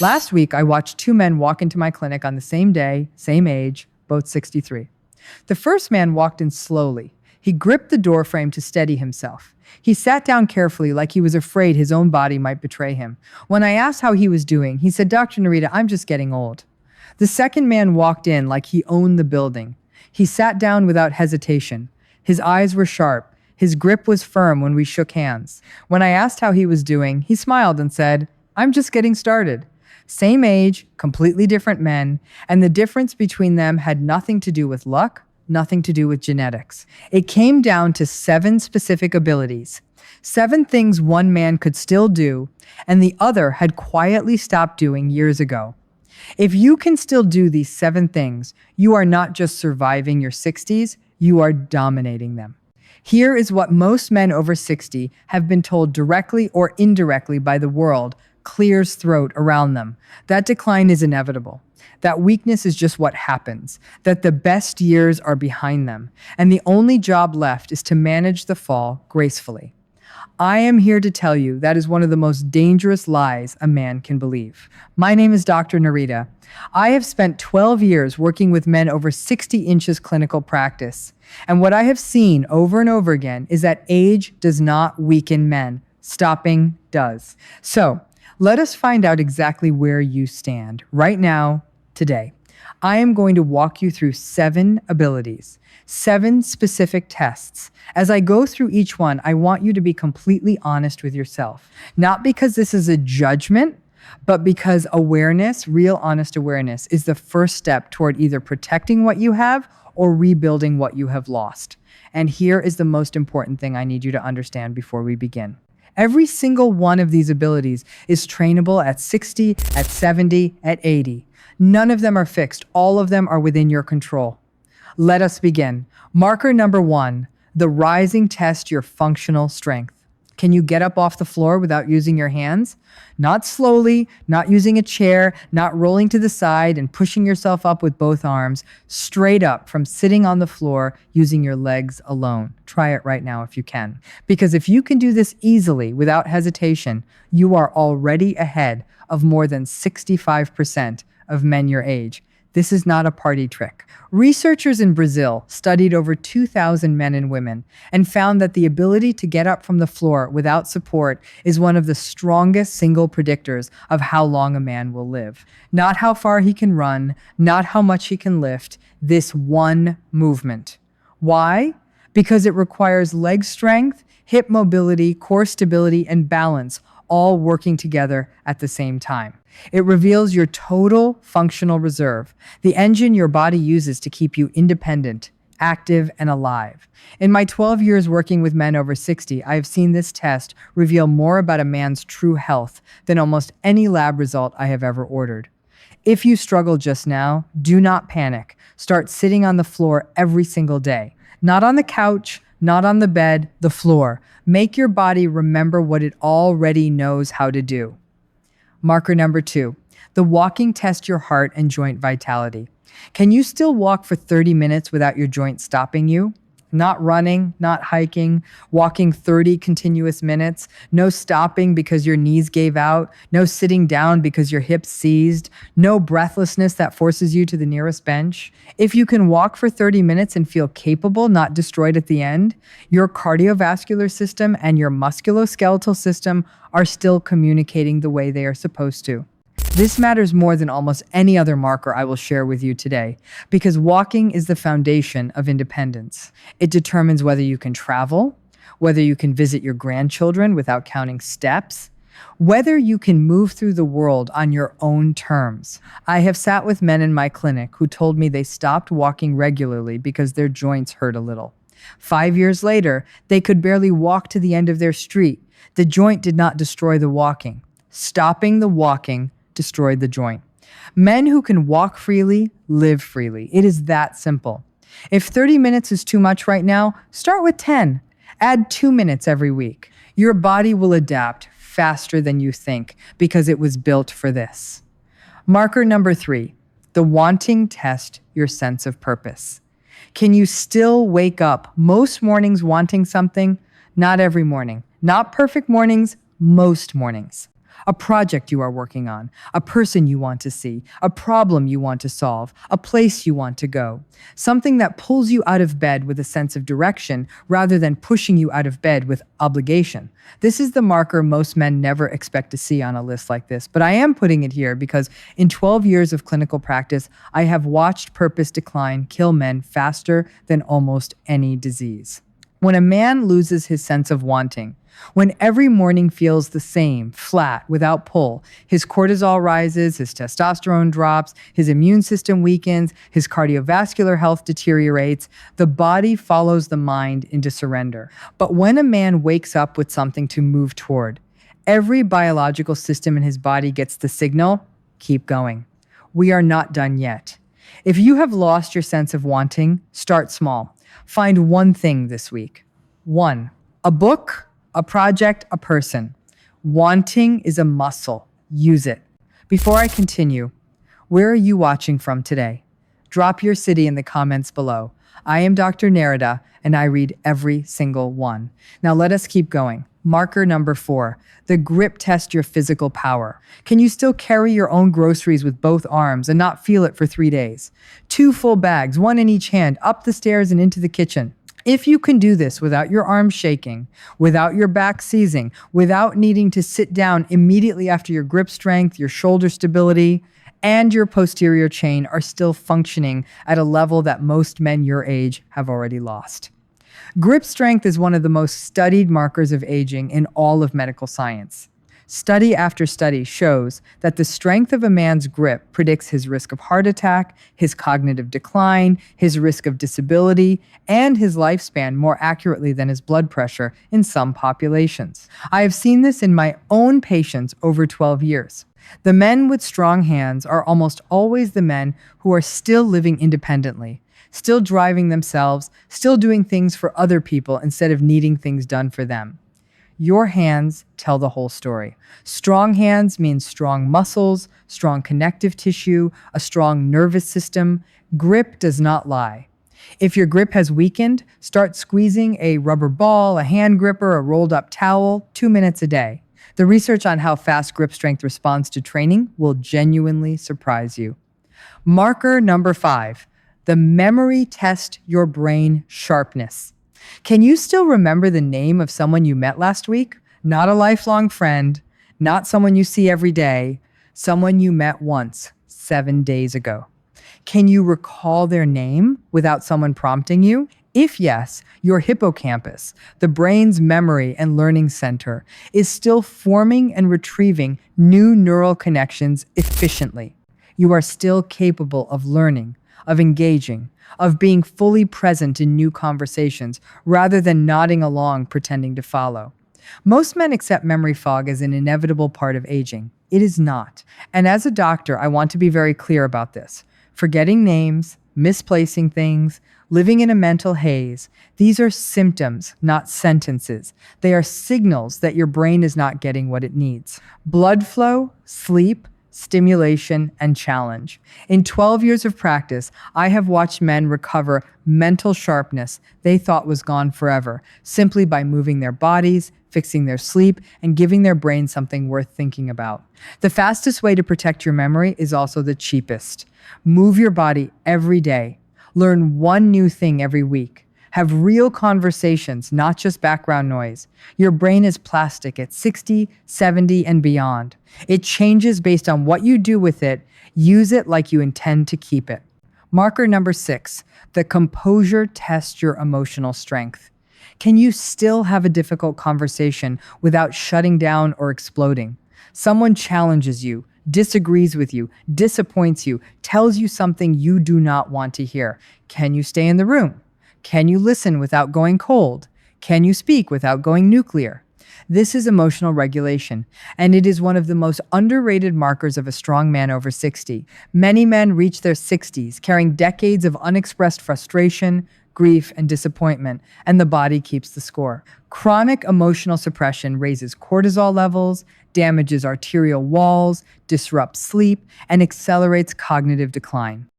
Last week, I watched two men walk into my clinic on the same day, same age, both 63. The first man walked in slowly. He gripped the doorframe to steady himself. He sat down carefully like he was afraid his own body might betray him. When I asked how he was doing, he said, "Dr. Narita, I'm just getting old." The second man walked in like he owned the building. He sat down without hesitation. His eyes were sharp. His grip was firm when we shook hands. When I asked how he was doing, he smiled and said, "I'm just getting started." Same age, completely different men, and the difference between them had nothing to do with luck, nothing to do with genetics. It came down to 7 specific abilities. 7 things one man could still do, and the other had quietly stopped doing years ago. If you can still do these 7 things, you are not just surviving your 60s, you are dominating them. Here is what most men over 60 have been told directly or indirectly by the world clears throat around them. That decline is inevitable. That weakness is just what happens. That the best years are behind them. And the only job left is to manage the fall gracefully. I am here to tell you that is one of the most dangerous lies a man can believe. My name is Dr. Narita. I have spent 12 years working with men over 60 inches clinical practice. And what I have seen over and over again is that age does not weaken men. Stopping does. So, let us find out exactly where you stand right now, today. I am going to walk you through 7 abilities, 7 specific tests. As I go through each one, I want you to be completely honest with yourself. Not because this is a judgment, but because awareness, real honest awareness, is the first step toward either protecting what you have or rebuilding what you have lost. And here is the most important thing I need you to understand before we begin. Every single one of these abilities is trainable at 60, at 70, at 80. None of them are fixed. All of them are within your control. Let us begin. Marker number 1, the rising test your functional strength. Can you get up off the floor without using your hands? Not slowly, not using a chair, not rolling to the side and pushing yourself up with both arms, straight up from sitting on the floor using your legs alone. Try it right now if you can. Because if you can do this easily without hesitation, you are already ahead of more than 65% of men your age. This is not a party trick. Researchers in Brazil studied over 2,000 men and women and found that the ability to get up from the floor without support is one of the strongest single predictors of how long a man will live. Not how far he can run, not how much he can lift, this one movement. Why? Because it requires leg strength, hip mobility, core stability, and balance, all working together at the same time. It reveals your total functional reserve, the engine your body uses to keep you independent, active, and alive. In my 12 years working with men over 60, I have seen this test reveal more about a man's true health than almost any lab result I have ever ordered. If you struggle just now, do not panic. Start sitting on the floor every single day. Not on the couch, not on the bed, the floor. Make your body remember what it already knows how to do. Marker number 2, the walking test your heart and joint vitality. Can you still walk for 30 minutes without your joint stopping you? Not running, not hiking, walking 30 continuous minutes, no stopping because your knees gave out, no sitting down because your hips seized, no breathlessness that forces you to the nearest bench. If you can walk for 30 minutes and feel capable, not destroyed at the end, your cardiovascular system and your musculoskeletal system are still communicating the way they are supposed to. This matters more than almost any other marker I will share with you today, because walking is the foundation of independence. It determines whether you can travel, whether you can visit your grandchildren without counting steps, whether you can move through the world on your own terms. I have sat with men in my clinic who told me they stopped walking regularly because their joints hurt a little. 5 years later, they could barely walk to the end of their street. The joint did not destroy the walking. Stopping the walking destroyed the joint. Men who can walk freely, live freely. It is that simple. If 30 minutes is too much right now, start with 10. Add 2 minutes every week. Your body will adapt faster than you think because it was built for this. Marker number 3, the wanting test your sense of purpose. Can you still wake up most mornings wanting something? Not every morning. Not perfect mornings, most mornings. A project you are working on, a person you want to see, a problem you want to solve, a place you want to go. Something that pulls you out of bed with a sense of direction rather than pushing you out of bed with obligation. This is the marker most men never expect to see on a list like this, but I am putting it here because in 12 years of clinical practice, I have watched purpose decline kill men faster than almost any disease. When a man loses his sense of wanting, when every morning feels the same, flat, without pull, his cortisol rises, his testosterone drops, his immune system weakens, his cardiovascular health deteriorates, the body follows the mind into surrender. But when a man wakes up with something to move toward, every biological system in his body gets the signal, keep going. We are not done yet. If you have lost your sense of wanting, start small. Find one thing this week. 1. A book, a project, a person. Wanting is a muscle. Use it. Before I continue, where are you watching from today? Drop your city in the comments below. I am Dr. Narada, and I read every single one. Now let us keep going. Marker number 4, the grip test your physical power. Can you still carry your own groceries with both arms and not feel it for 3 days? 2 full bags, 1 in each hand, up the stairs and into the kitchen. If you can do this without your arms shaking, without your back seizing, without needing to sit down immediately after your grip strength, your shoulder stability, and your posterior chain are still functioning at a level that most men your age have already lost. Grip strength is one of the most studied markers of aging in all of medical science. Study after study shows that the strength of a man's grip predicts his risk of heart attack, his cognitive decline, his risk of disability, and his lifespan more accurately than his blood pressure in some populations. I have seen this in my own patients over 12 years. The men with strong hands are almost always the men who are still living independently, still driving themselves, still doing things for other people instead of needing things done for them. Your hands tell the whole story. Strong hands means strong muscles, strong connective tissue, a strong nervous system. Grip does not lie. If your grip has weakened, start squeezing a rubber ball, a hand gripper, a rolled up towel, 2 minutes a day. The research on how fast grip strength responds to training will genuinely surprise you. Marker number 5, the memory test your brain sharpness. Can you still remember the name of someone you met last week? Not a lifelong friend, not someone you see every day, someone you met once, 7 days ago. Can you recall their name without someone prompting you? If yes, your hippocampus, the brain's memory and learning center, is still forming and retrieving new neural connections efficiently. You are still capable of learning, of engaging, of being fully present in new conversations rather than nodding along pretending to follow. Most men accept memory fog as an inevitable part of aging. It is not. And as a doctor, I want to be very clear about this. Forgetting names, misplacing things, living in a mental haze, these are symptoms, not sentences. They are signals that your brain is not getting what it needs. Blood flow, sleep, stimulation, and challenge. In 12 years of practice, I have watched men recover mental sharpness they thought was gone forever, simply by moving their bodies, fixing their sleep, and giving their brain something worth thinking about. The fastest way to protect your memory is also the cheapest. Move your body every day. Learn one new thing every week. Have real conversations, not just background noise. Your brain is plastic at 60, 70, and beyond. It changes based on what you do with it. Use it like you intend to keep it. Marker number 6, the composure test your emotional strength. Can you still have a difficult conversation without shutting down or exploding? Someone challenges you, disagrees with you, disappoints you, tells you something you do not want to hear. Can you stay in the room? Can you listen without going cold? Can you speak without going nuclear? This is emotional regulation, and it is one of the most underrated markers of a strong man over 60. Many men reach their 60s carrying decades of unexpressed frustration, grief, and disappointment, and the body keeps the score. Chronic emotional suppression raises cortisol levels, damages arterial walls, disrupts sleep, and accelerates cognitive decline.